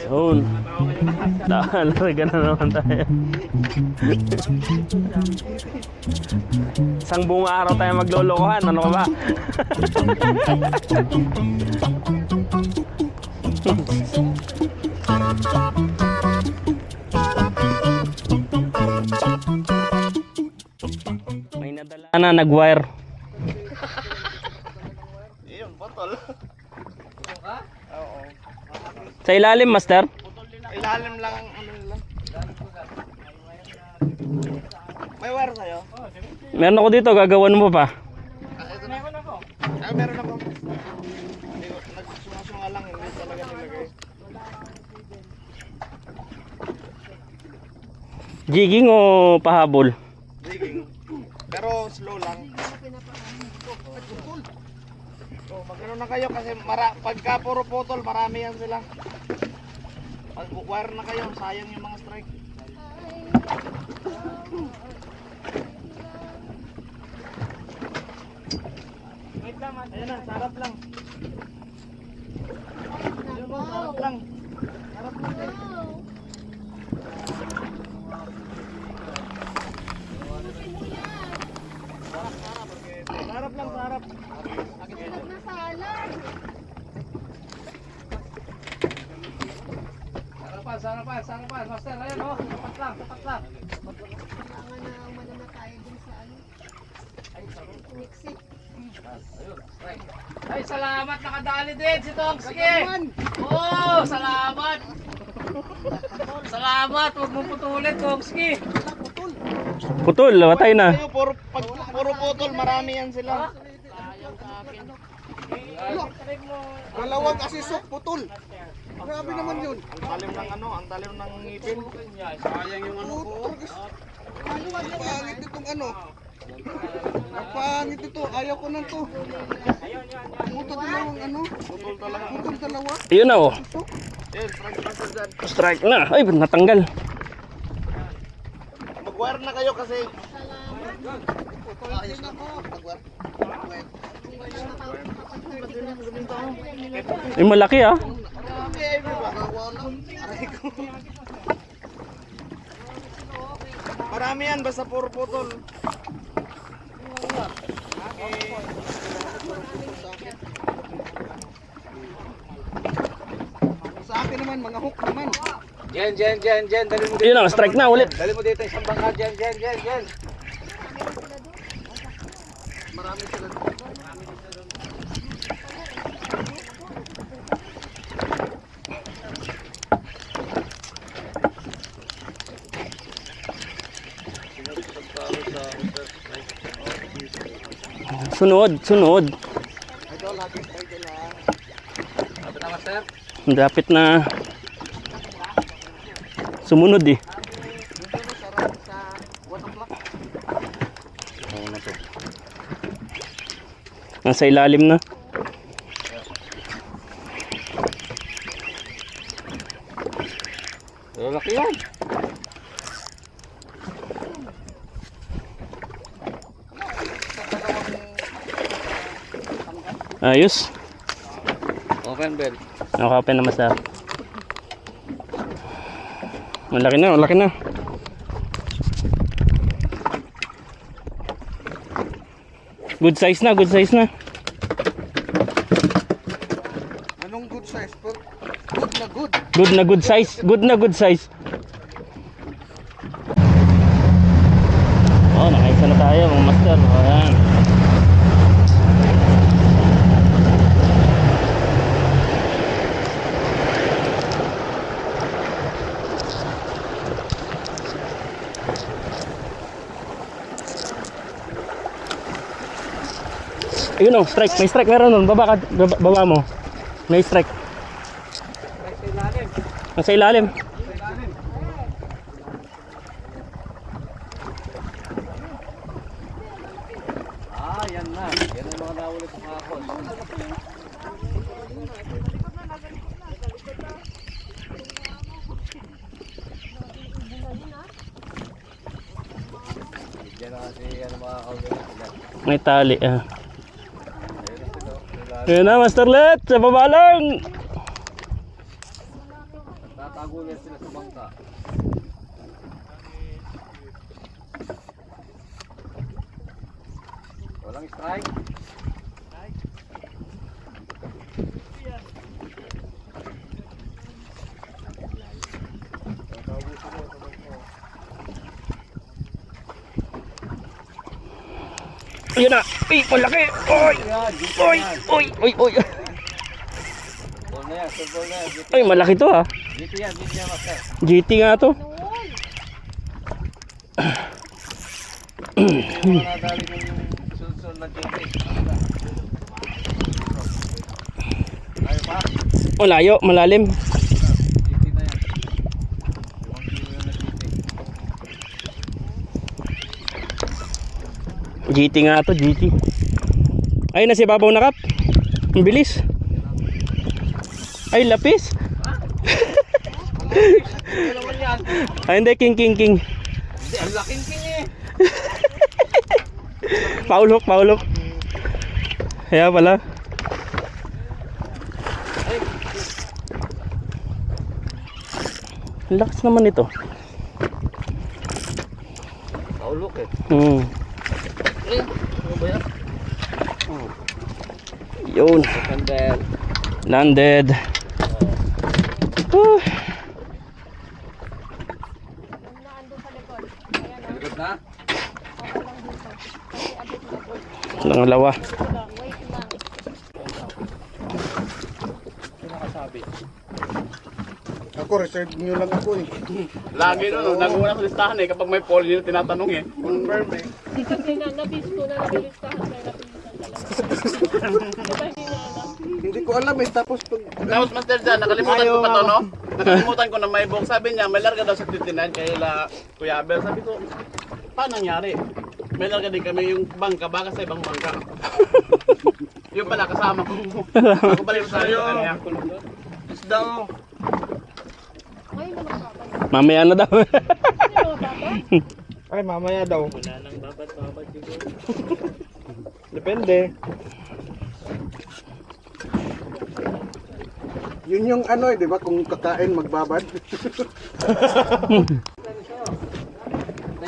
Yun. Larga na naman tayo. Isang buong araw tayo maglolokohan. Ano ka ba? May nadala na nag-wire. Iyon, botol. Oo. Sa ilalim, master? Ilalim lang ang ano nila. May wire sa'yo? Meron ako dito, gagawan mo pa. Meron ako. Ah, meron ako. Nagsumasunga lang, hindi talaga nilagay. Jigging o pahabol? Digging. Pero slow lang. So, magano na kayo kasi pagka puro putol, marami yan sila. Pag wire na kayo, sayang yung mga strike. Wait lang, ayan na, sarap lang. Ayun mo, sarap lang. Sarap lang din. Sarap lang, sarap. Sarap na salad. Sarapan. Master, ayan o. Tapat lang. Kailangan na umano na tayo dun sa ano. Mixit. Ay, salamat. Nakadali din si Tongski. Oo, salamat. Salamat. Huwag mong putulin, Tongski. Putol, watay na. Puro putol, marami yan sila. Dalawang asisok putol. Grabe naman yun. Ang talim ng ngipin. Sayang yung ano ko. Pangit itong ano. Pangit ito. Ayaw ko na to. Putol dalawang ano. Putol talaga. Putol dalawa. Ayun na oh. Yes, strike dyan. Strike na. Ay, natanggal. Mag-wire na kayo kasi. Ayos na ko. Nag-wire. Ay, malaki ah. Marami yan, basta puro putol. Sa akin naman, mga hook naman. Jen. Dali mo Ayun na, strike na ulit. Dali mo dito isang bangka. Jen. Marami sila. Sunod. Ito, lagi tayo lang. Sabi na, master. Dapit na. Sumunod eh. Dito sarap sa 1 o'clock. Nasa ilalim na. Lalaki yan. Ayos. Open bell. Naka-open na master. Malaki na. Good size na. Anong good size? Good na good. Good na good size. Oh, nakaisa na tayo mga master. Ayan. Ayun o, strike. May strike meron nun. Baba mo. May strike. Nasa ilalim. Yan na. Yan ang mga nahuli sa kahapon. Diyan na kasi mga kaulin sila. May tali ah. Ayun na, Master Let. Sa baba lang. Tatago na sila sa bangka. Walang strike. Ayun na. Ay, malaki. Oy. Oy. Oy. Oy. Oy. Ball na yan, ball na yan. Ay, malaki to ah. Dito yan, master. GT nga to. Nadali mo yung sunsun na GT. Ayaw pa. Oh, layo, malalim. GT na yan. 1 kilo na GT. GT nga to, GT. Ay, nasa ibabaw na kap. Ang bilis. Ay, lapis. Ano naman yan? Ay, hindi, king. Hindi, ang laking king eh. Paulok. Kaya pala. Ang lakas naman ito. Naulok eh. Ano ba yan? Yun. Candle. Landed. Likod na? Nangalawa. Ako, reserve nyo lang ako eh. Lagi no, nag-una sa listahan eh. Kapag may poll nila tinatanong eh. Confirm eh. Kasi nabis ko na nabilistahan kaya napilitan talaga. Hindi ko alam eh, tapos pag... Tapos Master Jan, nakalimutan ko pa to no? Nakalimutan ko na may book. Sabi niya, may larga daw sa 59 kay Kuya Abel. Sabi ko, paano nangyari? May larga din kami yung bangka, baka sa ibang bangka. Yung pala kasama ko. Ako pala yung sabi ko kanya. Isda oh. Ay, mga bata. Mamaya na daw. Ay, mga bata. Ay, mamaya daw. Wala nang babat siguro. Depende. Yun yung ano eh, di ba? Kung kakain, magbabad. Tayo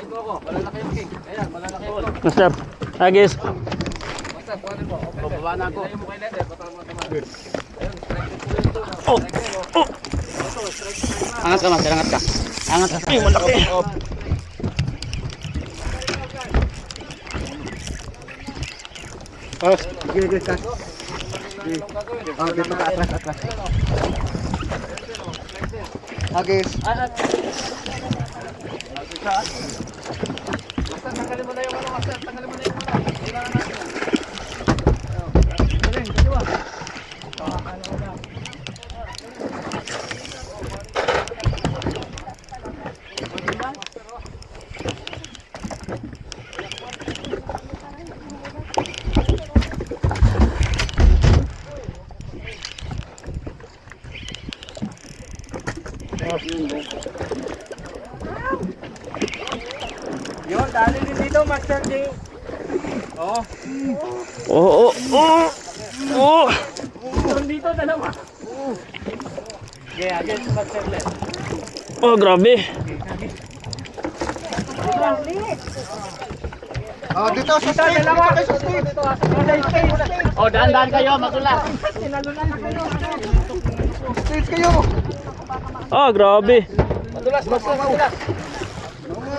mo ako, malalaki yung king. Ayan, malalaki yung king. Master. Agis. Master, kuhanin mo. Okay, Bababa na ako. tayo mo kay Leder, patama mo naman. Ayun, strike po ito. Oh. Oh. Angat ka Master, angat ka. Angat ka. Ay, malaki. Oh, gini ka. Oh, dito ka atras. Agis. Master, tanggalin mo na yung ano, Master. Tanggalin mo na yung ano. Kailangan natin. Galing, kaliwa. Yun, dali din dito, Master King. Oh. Oh. Oh. Dito, dalawa. Yeah, against Master Len. Oh, grabe. Oh, dito sa stage. Dalawa. Oh, daan-daan kayo, matula. Stage kayo. Oh, grabe. Madulas, Master, madulas.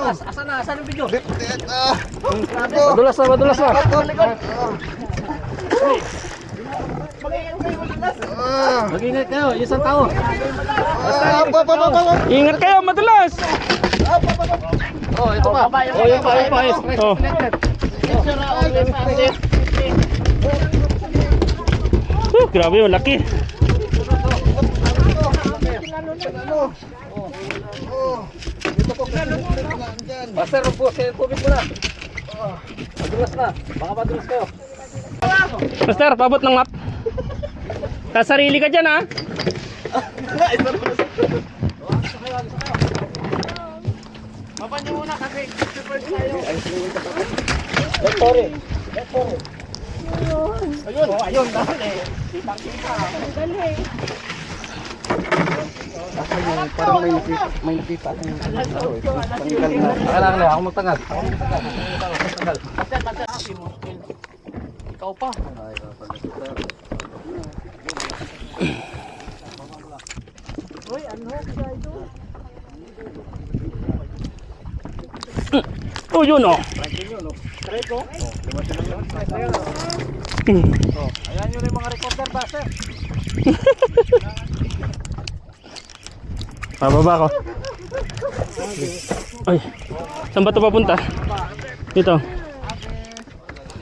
Asan na? Asan yung video? Madulas na. Mag-ingat kayo, isang tao. Ingat kayo, madulas. Oh, ito pa. Oh, yung pa. Oh. Grabe, malaki. Master, upo, tubig mo na. Madulas na. Baka madulas kayo. Master, pabot ng map. Kasarili ka dyan, ha? Papan niyo muna kasi first tayo. Sorry. Ayun, dali. Kitang-kita. Dali. Parang may nakita akong tanggal na. Kailangan na ako magtanggal. Ikaw pa. Oh, yun oh. Ayan yun yung mga recorder ba, sir? Pababa ko. Ay, saan ba ito papunta? Dito.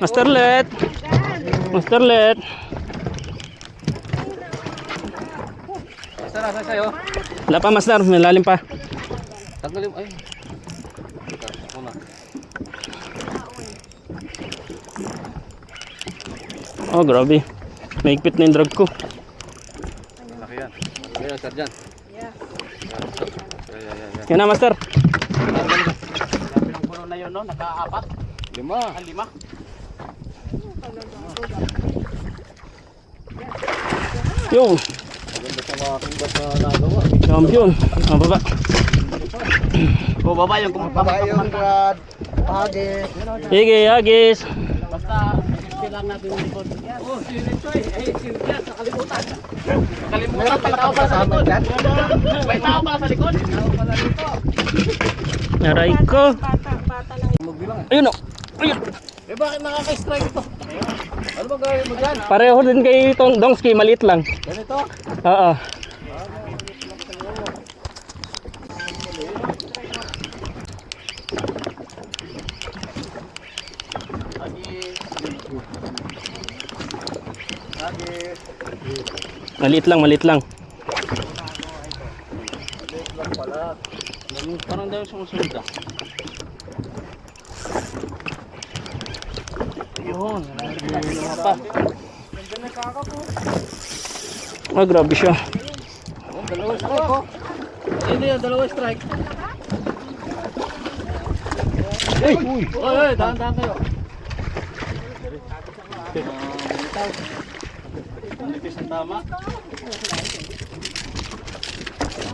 Masterlet. Masterlet. Sir, nasa sa'yo? Wala pa, master. May lalim pa. Tanggalin mo. Ay. Ako na. Oh, grabe. Maigpit na yung drag ko. Laki yan. Ayan, sir, dyan. Yan na, master. Sabi ng puno na yun, no? Naka-apat. 5. 5. Yung Maganda sa mga kumbat na nagawa. champion. Mababa. O, baba yung kumapapakap. Sige, agis. Basta, lang natin yung likod. Oh, si Richoy. Eh, si Richoy, nakalimutan. Nakalimutan, may tao pala sa likod. May tao pala sa likod. Aray ko. Ayun o. Ayun. Eh, bakit nakaka-strike ito? Ano ba gawin mo dyan? Pareho din kay Dongski. Maliit lang. Ganito? Oo. Maliit lang, maliit lang. Parang daw sumusunod ah. Yun. Pa. Ah, grabe siya. Dalawa strike ko. Hindi yun, dalawa strike. Uy! Oy, dahan-dahan kayo. Manipis ang tama.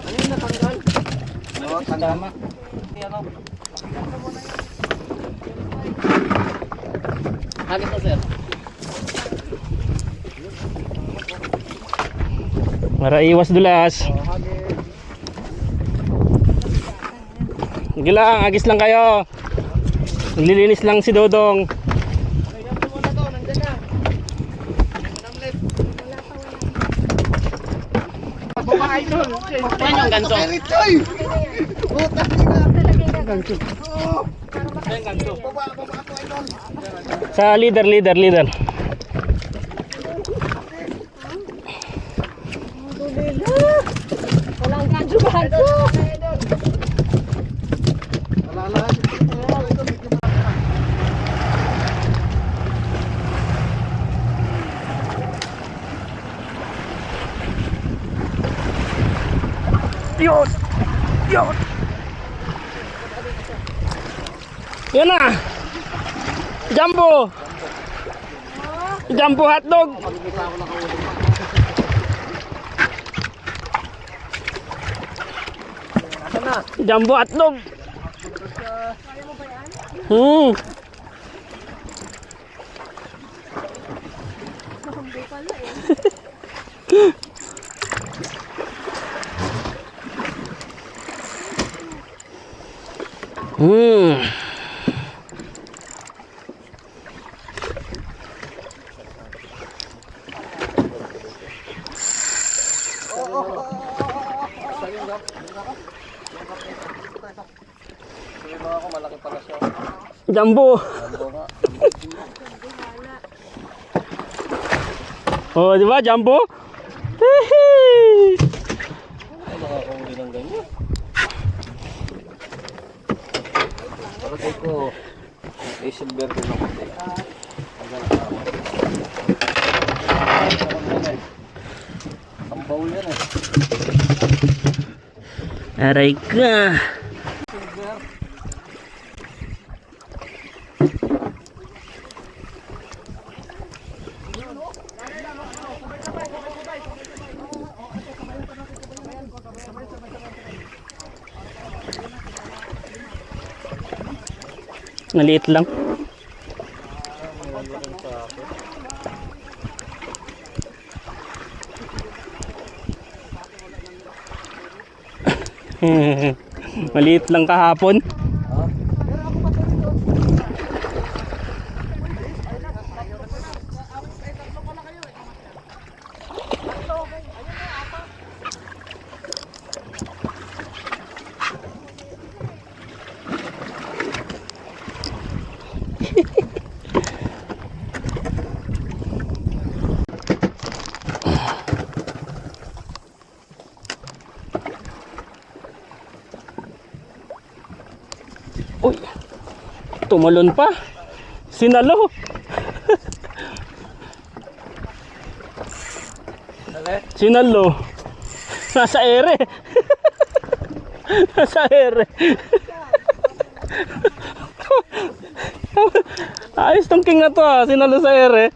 Ano yung natanggal? Oo, tama. Ano? Hagis na, sir. Para iwas dulas. Sige lang, agis lang kayo. Naglilinis lang si Dodong. Yan yung ganso. Sa leader. Walang ganso-ganso. Yun! Yun! Yan na! Jumbo! Jumbo hotdog! Jumbo hotdog! Ako malaki pala siya. Jumbo! Oh, di ba? Jumbo? Hihi! Nakakahuli ng ganyan. Palagay ko, may silver din ako. Ang baul yan eh. Aray ka! Maliit lang. Maliit lang kahapon. Uy, tumalon pa. Sinalo. Sinalo. Nasa ere. Nasa ere. Ayos tong king na to ah. Sinalo sa ere.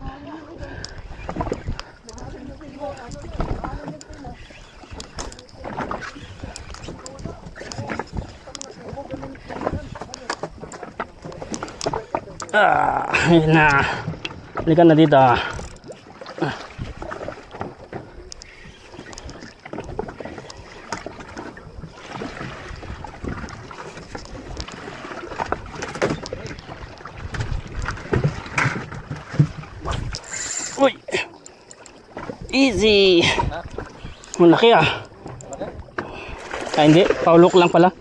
Ayun na. Halika na dito. Uy. Easy. Malaki ah. Ah, hindi. Paulok lang pala.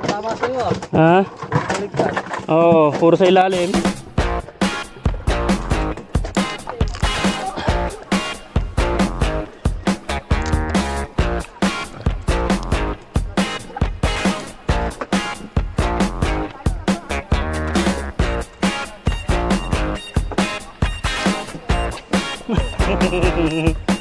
Tama sa'yo ah. Ha? Baligtad. Oo, puro sa ilalim. Hehehehe